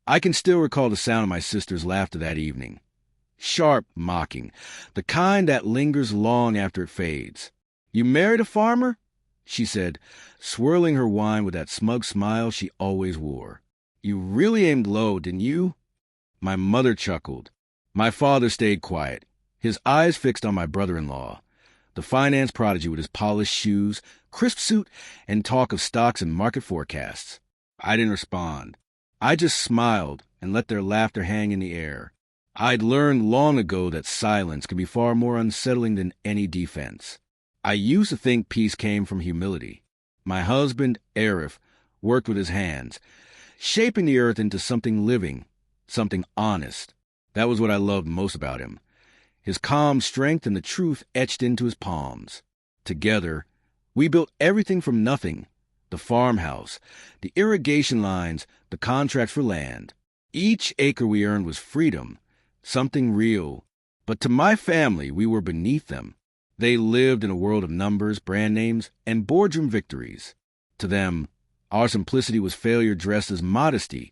I can still recall the sound of my sister's laughter that evening. Sharp, mocking, the kind that lingers long after it fades. "You married a farmer?" she said, swirling her wine with that smug smile she always wore. "You really aimed low, didn't you?" My mother chuckled. My father stayed quiet, his eyes fixed on my brother-in-law, the finance prodigy with his polished shoes, crisp suit, and talk of stocks and market forecasts. I didn't respond. I just smiled and let their laughter hang in the air. I'd learned long ago that silence can be far more unsettling than any defense. I used to think peace came from humility. My husband, Arif, worked with his hands, shaping the earth into something living, something honest. That was what I loved most about him. His calm strength and the truth etched into his palms. Together, we built everything from nothing. The farmhouse, the irrigation lines, the contracts for land. Each acre we earned was freedom, something real. But to my family, we were beneath them. They lived in a world of numbers, brand names, and boardroom victories. To them, our simplicity was failure dressed as modesty,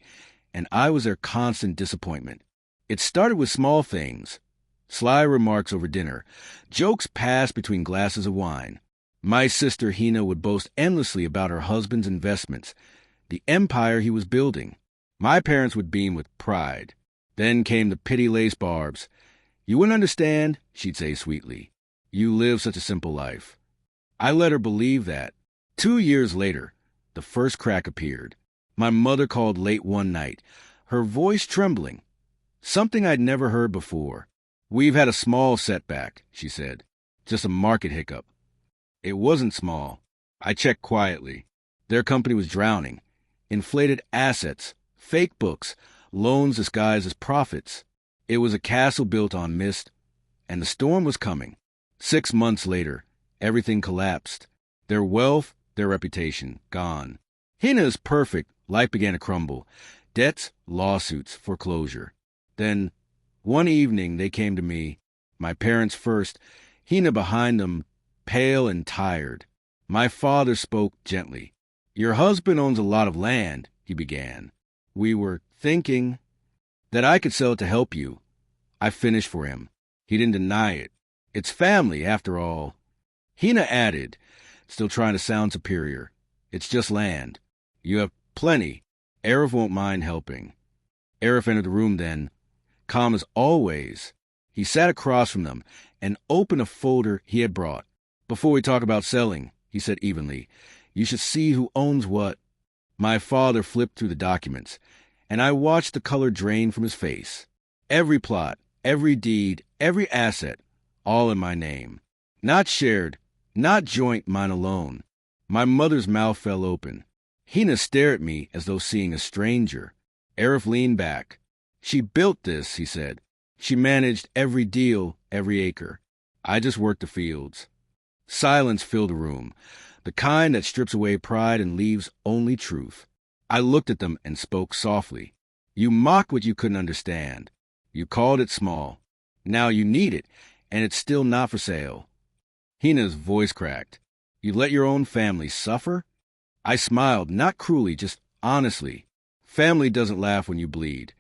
and I was their constant disappointment. It started with small things. Sly remarks over dinner, jokes passed between glasses of wine. My sister Hina would boast endlessly about her husband's investments, the empire he was building. My parents would beam with pride. Then came the pity lace barbs. "You wouldn't understand," she'd say sweetly. "You live such a simple life." I let her believe that. 2 years later, the first crack appeared. My mother called late one night, her voice trembling. Something I'd never heard before. "We've had a small setback," she said. "Just a market hiccup." It wasn't small. I checked quietly. Their company was drowning. Inflated assets, fake books, loans disguised as profits. It was a castle built on mist, and the storm was coming. 6 months later, everything collapsed. Their wealth, their reputation, gone. Hina is perfect. Life began to crumble. Debts, lawsuits, foreclosure. Then, one evening, they came to me, my parents first, Hina behind them, pale and tired. My father spoke gently. "Your husband owns a lot of land," he began. "We were thinking that I could sell it to help you." I finished for him. He didn't deny it. "It's family, after all." Hina added, still trying to sound superior, "It's just land. You have plenty. Arif won't mind helping." Arif entered the room then, calm as always. He sat across from them and opened a folder he had brought. "Before we talk about selling," he said evenly, "you should see who owns what." My father flipped through the documents, and I watched the color drain from his face. Every plot, every deed, every asset, all in my name. Not shared, not joint mine alone. My mother's mouth fell open. Hina stared at me as though seeing a stranger. Arif leaned back. "She built this," he said. "She managed every deal, every acre. I just worked the fields." Silence filled the room, the kind that strips away pride and leaves only truth. I looked at them and spoke softly. "You mocked what you couldn't understand. You called it small. Now you need it, and it's still not for sale." Hina's voice cracked. "You let your own family suffer?" I smiled, not cruelly, just honestly. Family doesn't laugh when you bleed.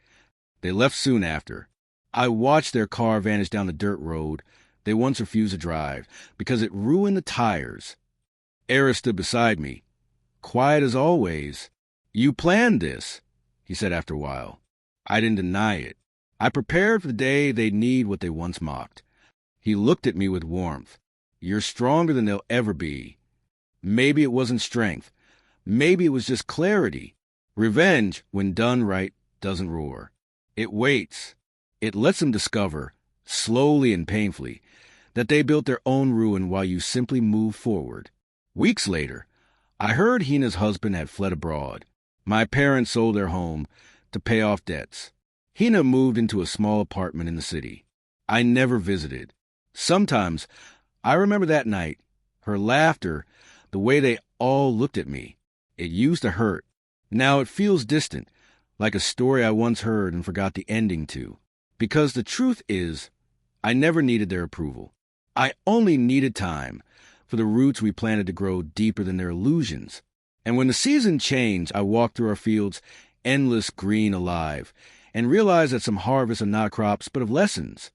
They left soon after. I watched their car vanish down the dirt road they once refused to drive because it ruined the tires. Arif stood beside me, quiet as always. "You planned this," he said after a while. I didn't deny it. I prepared for the day they'd need what they once mocked. He looked at me with warmth. "You're stronger than they'll ever be." Maybe it wasn't strength. Maybe it was just clarity. Revenge, when done right, doesn't roar. It waits. It lets them discover, slowly and painfully, that they built their own ruin while you simply move forward. Weeks later, I heard Hina's husband had fled abroad. My parents sold their home to pay off debts. Hina moved into a small apartment in the city. I never visited. Sometimes, I remember that night, her laughter, the way they all looked at me. It used to hurt. Now it feels distant, like a story I once heard and forgot the ending to. Because the truth is, I never needed their approval. I only needed time for the roots we planted to grow deeper than their illusions. And when the season changed, I walked through our fields endless green alive, and realize that some harvests are not crops but of lessons.